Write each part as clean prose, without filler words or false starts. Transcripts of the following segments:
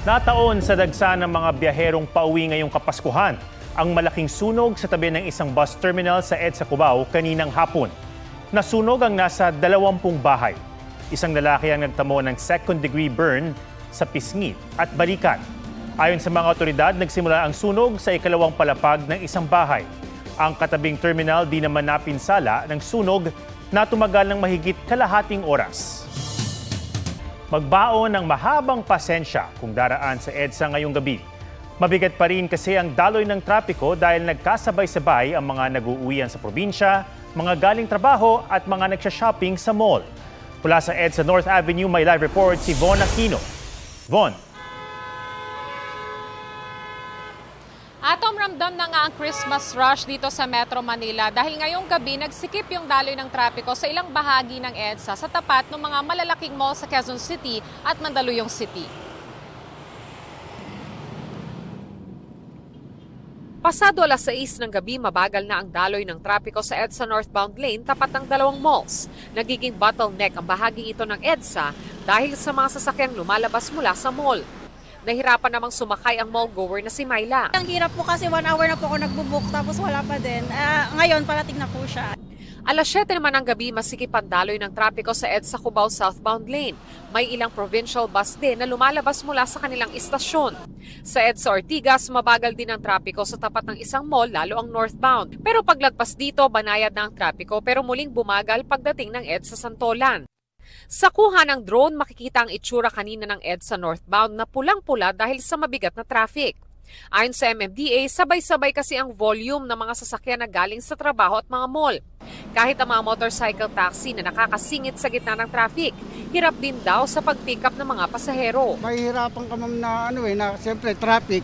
Nataon sa dagsa ng mga biyaherong pauwi ngayong Kapaskuhan ang malaking sunog sa tabi ng isang bus terminal sa EDSA Cubao kaninang hapon. Nasunog ang nasa 20 bahay. Isang lalaki ang nagtamo ng second-degree burn sa pisngi at balikat. Ayon sa mga otoridad, nagsimula ang sunog sa ikalawang palapag ng isang bahay. Ang katabing terminal di naman napinsala ng sunog na tumagal ng mahigit kalahating oras. Magbaon ng mahabang pasensya kung daraan sa EDSA ngayong gabi. Mabigat pa rin kasi ang daloy ng trapiko dahil nagkasabay-sabay ang mga nag-uuwian sa probinsya, mga galing trabaho at mga nagsha-shopping sa mall. Mula sa EDSA North Avenue, may live report si Von Aquino. Von. Atom, ramdam na nga ang Christmas rush dito sa Metro Manila dahil ngayong gabi nagsikip yung daloy ng trapiko sa ilang bahagi ng EDSA sa tapat ng mga malalaking mall sa Quezon City at Mandaluyong City. Pasado alas 6 ng gabi, mabagal na ang daloy ng trapiko sa EDSA northbound lane tapat ng dalawang malls. Nagiging bottleneck ang bahaging ito ng EDSA dahil sa mga sasakyang lumalabas mula sa mall. Nahirapan namang sumakay ang mall goer na si Myla. Ang hirap po kasi 1 hour na po ako nagbubook tapos wala pa din. Ngayon parating na po siya. Alas 7 naman ng gabi, masikip ang daloy ng trapiko sa EDSA Cubao southbound lane. May ilang provincial bus din na lumalabas mula sa kanilang istasyon. Sa EDSA Ortigas, mabagal din ang trapiko sa tapat ng isang mall, lalo ang northbound. Pero paglagpas dito, banayad na ang trapiko pero muling bumagal pagdating ng EDSA Santolan. Sa kuha ng drone, makikita ang itsura kanina ng EDSA northbound na pulang-pula dahil sa mabigat na traffic. Ayon sa MMDA, sabay-sabay kasi ang volume ng mga sasakyan na galing sa trabaho at mga mall. Kahit ang mga motorcycle taxi na nakakasingit sa gitna ng traffic, hirap din daw sa pag-pick up ng mga pasahero. Mahihirapan ka ma'am na siyempre traffic.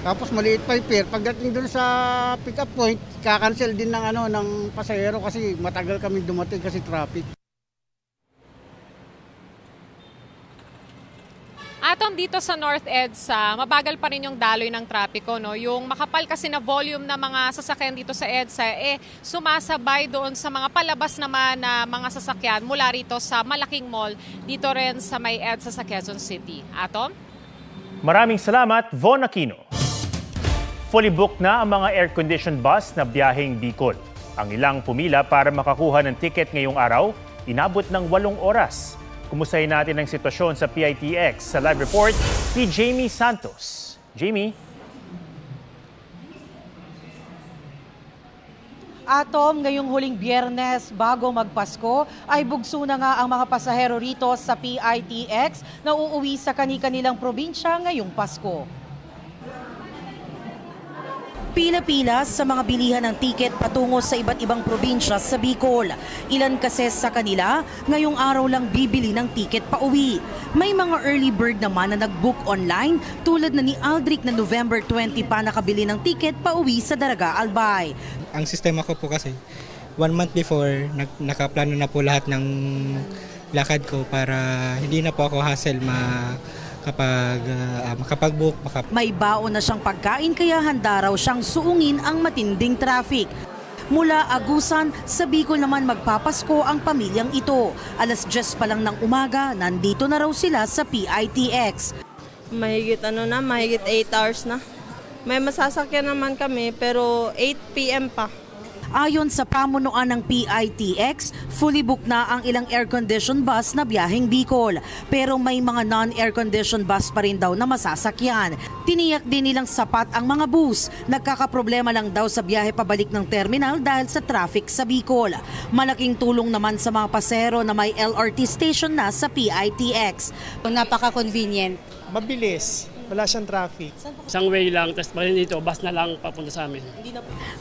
Tapos maliit pa yung fare. Pagdating doon sa pick up point, kakancel din ng pasahero kasi matagal kami dumating kasi traffic. Atom, dito sa North EDSA, mabagal pa rin yung daloy ng trapiko, no? Yung makapal kasi na volume na mga sasakyan dito sa EDSA, sumasabay doon sa mga palabas naman na mga sasakyan mula rito sa malaking mall, dito rin sa may EDSA sa Quezon City. Atom? Maraming salamat, Von Aquino. Fully booked na ang mga air-conditioned bus na biyaheng Bicol. Ang ilang pumila para makakuha ng ticket ngayong araw, inabot ng 8 oras. Kumustahin natin ang sitwasyon sa PITX sa live report ni Jamie Santos. Jamie? Atom, ngayong huling Biyernes bago magpasko ay bugso na nga ang mga pasahero rito sa PITX na uuwi sa kani-kanilang probinsya ngayong Pasko. Pila-pila sa mga bilihan ng tiket patungo sa iba't ibang probinsya sa Bicol. Ilan kasi sa kanila, ngayong araw lang bibili ng tiket pauwi. May mga early bird naman na nag-book online tulad na ni Aldric na November 20 pa nakabili ng tiket pauwi sa Daraga Albay. Ang sistema ko po kasi, 1 month before, nakaplano na po lahat ng lakad ko para hindi na po ako hassle makapag-book. May baon na siyang pagkain kaya handa raw siyang suungin ang matinding traffic. Mula Agusan, sa Bicol naman magpapasko ang pamilyang ito. Alas 10 pa lang ng umaga, nandito na raw sila sa PITX. Mahigit 8 hours na. May masasakyan naman kami pero 8 p.m. pa. Ayon sa pamunuan ng PITX, fully booked na ang ilang air-conditioned bus na biyaheng Bicol. Pero may mga non-air-conditioned bus pa rin daw na masasakyan. Tiniyak din nilang sapat ang mga bus. Nagkakaproblema lang daw sa biyahe pabalik ng terminal dahil sa traffic sa Bicol. Malaking tulong naman sa mga pasahero na may LRT station na sa PITX. Napaka-convenient. Mabilis. Wala siyang traffic. Isang way lang, tapos dito, bus na lang papunta sa amin.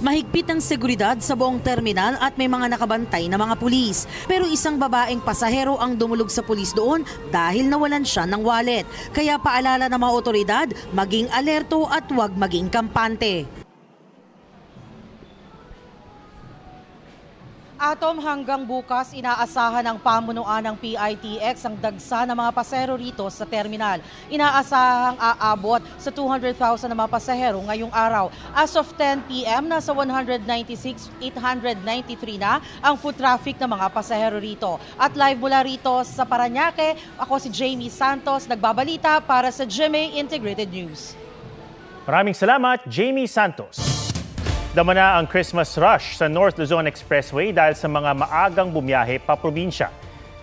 Mahigpit ang seguridad sa buong terminal at may mga nakabantay na mga pulis. Pero isang babaeng pasahero ang dumulog sa pulis doon dahil nawalan siya ng wallet. Kaya paalala ng mga otoridad, maging alerto at huwag maging kampante. Atom, hanggang bukas, inaasahan ng pamunuan ng PITX ang dagsa ng mga pasahero rito sa terminal. Inaasahang aabot sa 200,000 na mga pasahero ngayong araw. As of 10 p.m., nasa 196,893 na ang foot traffic ng mga pasahero rito. At live mula rito sa Parañaque, ako si Jamie Santos, nagbabalita para sa GMA Integrated News. Maraming salamat, Jamie Santos. Dama na ang Christmas rush sa North Luzon Expressway dahil sa mga maagang bumiyahe pa probinsya.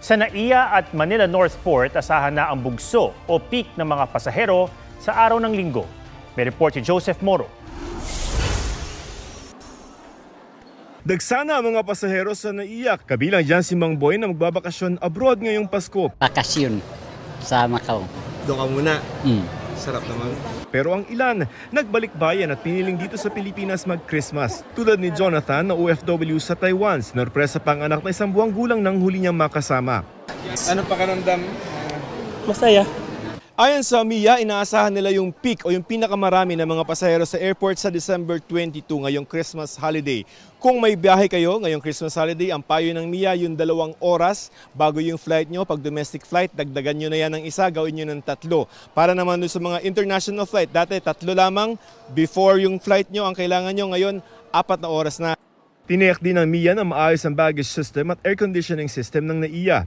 Sa NAIA at Manila North Port, asahan na ang bugso o peak ng mga pasahero sa araw ng linggo. May report si Joseph Moro. Dagsana ang mga pasahero sa NAIA, kabilang dyan si Mang Boy na magbabakasyon abroad ngayong Pasko. Bakasyon sa Macau. Doon ka muna. Sarap naman. Pero ang ilan, nagbalik bayan at piniling dito sa Pilipinas mag-Christmas. Tulad ni Jonathan na OFW sa Taiwan, sinurpresa pa ang anak na 1 buwang gulang nang huli niyang makasama. Ano pakiramdam? Masaya. Ayon sa MIA, inaasahan nila yung peak o yung pinakamarami ng mga pasahero sa airport sa December 22 ngayong Christmas holiday. Kung may biyahe kayo ngayong Christmas holiday, ang payo ng MIA yung 2 oras bago yung flight nyo. Pag domestic flight, dagdagan nyo na yan ng 1, gawin nyo ng 3. Para naman sa mga international flight, dati 3 lamang before yung flight nyo. Ang kailangan nyo ngayon, 4 na oras na. Tiniyak din ng MIA na maayos ang baggage system at air conditioning system ng NAIA.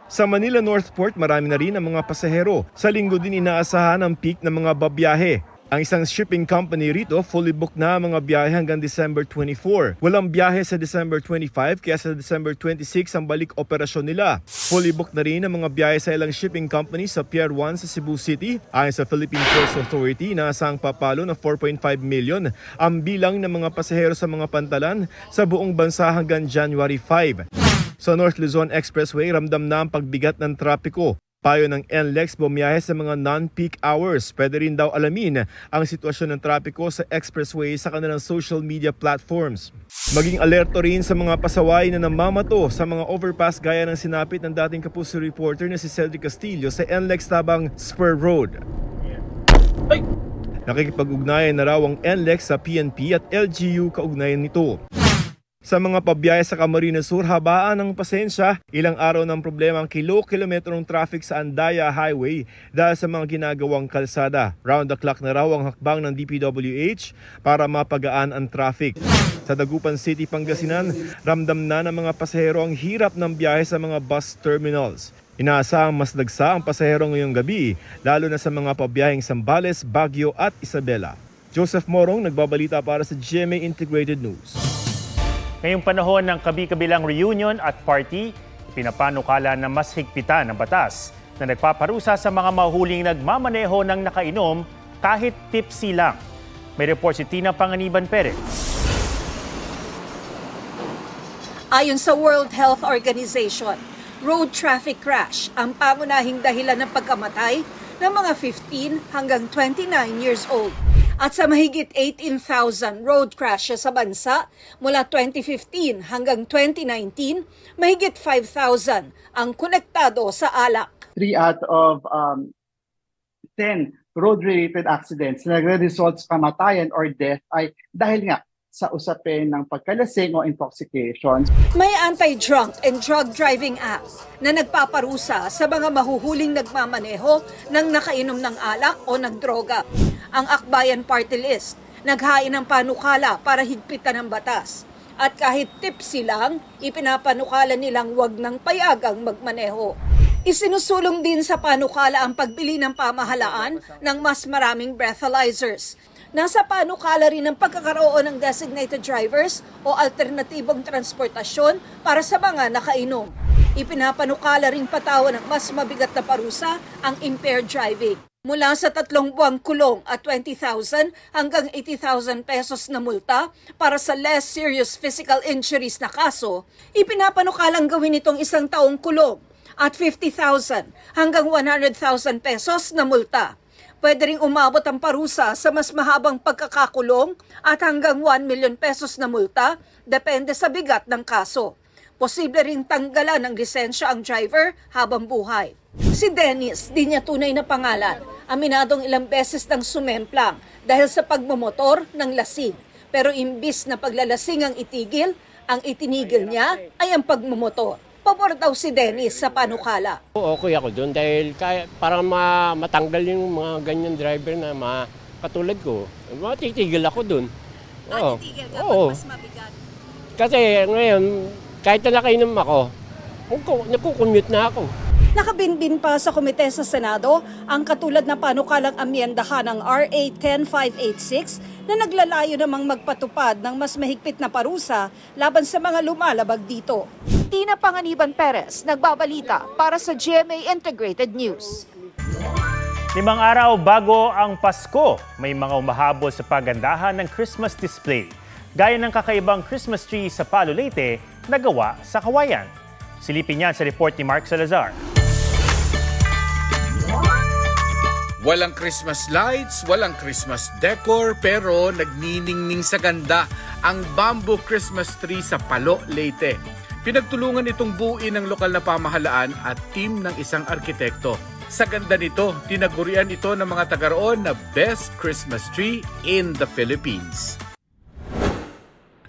Sa Manila North Port, marami na rin ang mga pasahero. Sa linggo din inaasahan ang peak ng mga babiyahe. Ang isang shipping company rito, fully booked na ang mga biyahe hanggang December 24. Walang biyahe sa December 25, kaya sa December 26 ang balik operasyon nila. Fully booked na rin ang mga biyahe sa ilang shipping company sa Pier 1 sa Cebu City. Ayon sa Philippine Ports Authority, inaasahang papalo na 4.5 million ang bilang ng mga pasahero sa mga pantalan sa buong bansa hanggang January 5. Sa North Luzon Expressway, ramdam na ang pagbigat ng trapiko. Payo ng NLEX, bumiyahe sa mga non-peak hours. Pwede rin daw alamin ang sitwasyon ng trapiko sa expressway sa kanilang social media platforms. Maging alerto rin sa mga pasaway na namamato sa mga overpass gaya ng sinapit ng dating Kapuso reporter na si Cedric Castillo sa NLEX Tabang Spur Road. Nakikipag-ugnayan na raw ang NLEX sa PNP at LGU kaugnayan nito. Sa mga pabiyahe sa Camarines Sur, habaan ng pasensya, ilang araw ng problema ang kilo-kilometrong traffic sa Andaya Highway dahil sa mga ginagawang kalsada. Round the clock na raw ang hakbang ng DPWH para mapagaan ang traffic. Sa Dagupan City, Pangasinan, ramdam na ng mga pasahero ang hirap ng biyahe sa mga bus terminals. Inaasahang mas dagsa ang pasahero ngayong gabi, lalo na sa mga pabiyaheng Zambales, Baguio at Isabela. Joseph Morong, nagbabalita para sa GMA Integrated News. Ngayong panahon ng kabi-kabilang reunion at party, pinapanukala na mas higpitan ang batas na nagpaparusa sa mga mahuhuling nagmamaneho ng nakainom kahit tipsy lang. May report si Tina Panganiban Perez. Ayon sa World Health Organization, road traffic crash ang pangunahing dahilan ng pagkamatay ng mga 15 hanggang 29 years old. At sa mahigit 18,000 road crashes sa bansa mula 2015 hanggang 2019, mahigit 5,000 ang konektado sa alak. 3 out of 10 road-related accidents na nagre-result sa kamatayan or death ay dahil nga sa usapin ng pagkalasing o intoxication. May Anti-Drunk and Drug Driving Act na nagpaparusa sa mga mahuhuling nagmamaneho ng nakainom ng alak o nagdroga. Ang Akbayan Party List naghain ng panukala para higpitan ang batas. At kahit tipsy lang, ipinapanukala nilang wag ng payagang magmaneho. Isinusulong din sa panukala ang pagbili ng pamahalaan ng mas maraming breathalyzers. Nasa panukala rin ang pagkakaroon ng designated drivers o alternatibong transportasyon para sa mga nakainom. Ipinapanukala rin patawan ng mas mabigat na parusa ang impaired driving. Mula sa 3 buwang kulong at 20,000 hanggang 80,000 pesos na multa para sa less serious physical injuries na kaso, ipinapanukalang gawin itong 1 taong kulong at 50,000 hanggang 100,000 pesos na multa. Pwede ring umabot ang parusa sa mas mahabang pagkakakulong at hanggang 1 million pesos na multa, depende sa bigat ng kaso. Posible ring tanggalan ng lisensya ang driver habang buhay. Si Dennis, di niya tunay na pangalan, aminadong ilang beses nang sumemplang dahil sa pagmumotor ng lasing. Pero imbis na paglalasing ang itigil, Ang itinigil niya ay ang pagmumotor. Pabor daw si Dennis sa panukala. Okay ako doon dahil para matanggal yung mga ganyan driver na katulad ko, matitigil ako doon. Titigil ka pag mas mabigat? Kasi ngayon, kahit na nakainom ako, nakukommute na ako. Nakabinbin pa sa komite sa Senado ang katulad na panukalang amyendahan ng RA 10586 na naglalayo namang magpatupad ng mas mahigpit na parusa laban sa mga lumalabag dito. Tina Panganiban Perez, nagbabalita para sa GMA Integrated News. 5 araw bago ang Pasko, may mga umahabol sa pagandahan ng Christmas display. Gaya ng kakaibang Christmas tree sa Palo Leyte na gawa sa kawayan. Silipin yan sa report ni Mark Salazar. Walang Christmas lights, walang Christmas decor, pero nagniningning sa ganda ang bamboo Christmas tree sa Palo Leyte. Pinagtulungan itong buuin ng lokal na pamahalaan at team ng isang arkitekto. Sa ganda nito, tinagurian ito ng mga taga roon na Best Christmas Tree in the Philippines.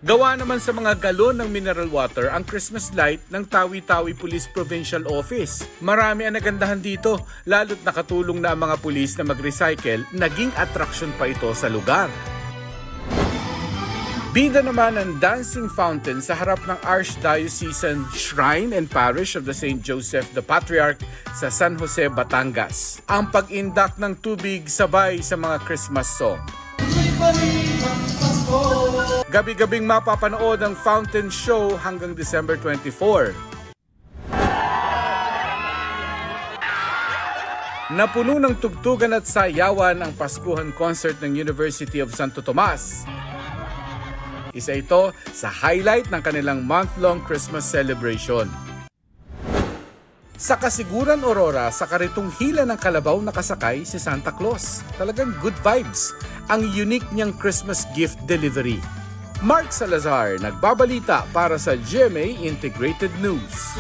Gawa naman sa mga galon ng mineral water ang Christmas light ng Tawi-Tawi Police Provincial Office. Marami ang nagandahan dito, lalo't nakatulong na ang mga pulis na mag-recycle, naging attraction pa ito sa lugar. Bida naman ang dancing fountain sa harap ng Archdiocesan Shrine and Parish of the St. Joseph the Patriarch sa San Jose, Batangas. Ang pag-indak ng tubig sabay sa mga Christmas song. Gabi-gabing mapapanood ang fountain show hanggang December 24. Napuno ng tugtugan at sayawan ang Paskuhan concert ng University of Santo Tomas. Isa ito sa highlight ng kanilang month-long Christmas celebration. Sa Kasiguran, Aurora, sa karitong hila ng kalabaw nakasakay si Santa Claus. Talagang good vibes ang unique niyang Christmas gift delivery. Mark Salazar, nagbabalita para sa GMA Integrated News.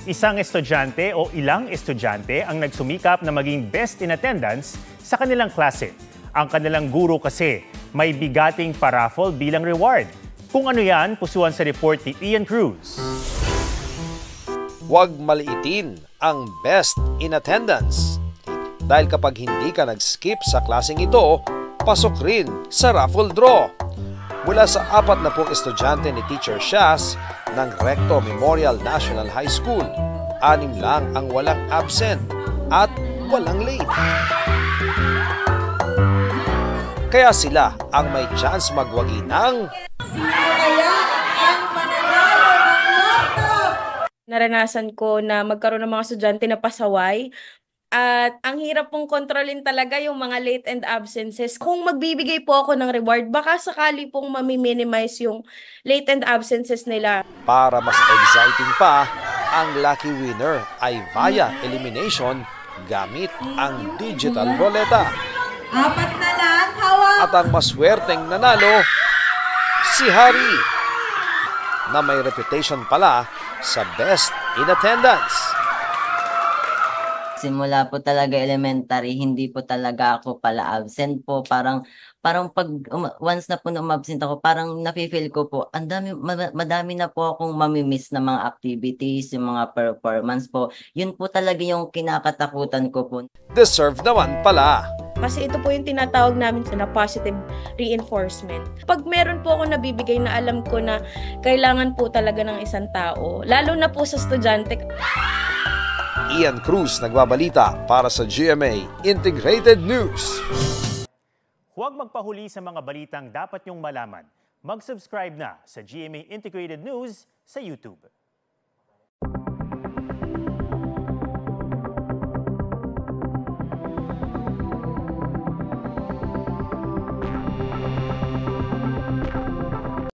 Isang estudyante o ilang estudyante ang nagsumikap na maging best in attendance sa kanilang klase. Ang kanilang guro kasi may bigating paraffle bilang reward. Kung ano yan, pusuan sa report ni Ian Cruz. Huwag maliitin ang best in attendance. Dahil kapag hindi ka nag-skip sa klaseng ito, pasok rin sa raffle draw. Mula sa 40 estudyante ni Teacher Shaz ng Recto Memorial National High School, 6 lang ang walang absent at walang late. Kaya sila ang may chance magwagi ng naranasan ko na magkaroon ng mga estudyante na pasaway. At ang hirap pong kontrolin talaga yung mga late and absences. Kung magbibigay po ako ng reward, baka sakali pong mami-minimize yung late and absences nila. Para mas exciting pa, ang lucky winner ay via elimination gamit ang digital roleta. 4 na lang, hawak! At ang maswerteng nanalo, si Hari, na may reputation pala sa best in attendance. Simula po talaga elementary, hindi po talaga ako pala absent po. Parang pag once na po umabsent ako, parang nafe-feel ko po, madami na po akong mamimiss na mga activities, yung mga performance po. Yun po talaga yung kinakatakutan ko po. Deserve naman pala. Kasi ito po yung tinatawag namin na positive reinforcement. Pag meron po ako nabibigay na alam ko na kailangan po talaga ng isang tao, lalo na po sa estudyante. Ian Cruz, nagbabalita para sa GMA Integrated News. Huwag magpahuli sa mga balitang dapat niyong malaman. Mag-subscribe na sa GMA Integrated News sa YouTube.